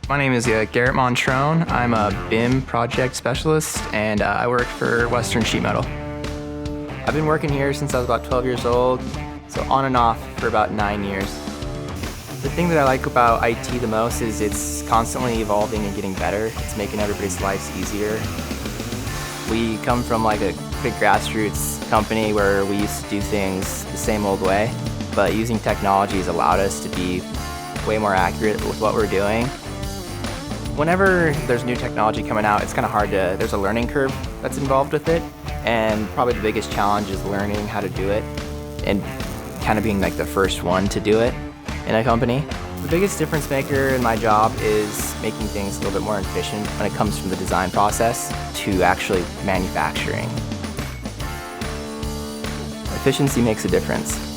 My name is Garrett Montrone. I'm a BIM project specialist, and I work for Western Sheet Metal. I've been working here since I was about 12 years old, so on and off for about 9 years. The thing that I like about IT the most is it's constantly evolving and getting better. It's making everybody's lives easier. We come from like a pretty grassroots company where we used to do things the same old way, but using technology has allowed us to be way more accurate with what we're doing. Whenever there's new technology coming out, it's kind of hard to, there's a learning curve that's involved with it, and probably the biggest challenge is learning how to do it and kind of being like the first one to do it in a company. The biggest difference maker in my job is making things a little bit more efficient when it comes from the design process to actually manufacturing. Efficiency makes a difference.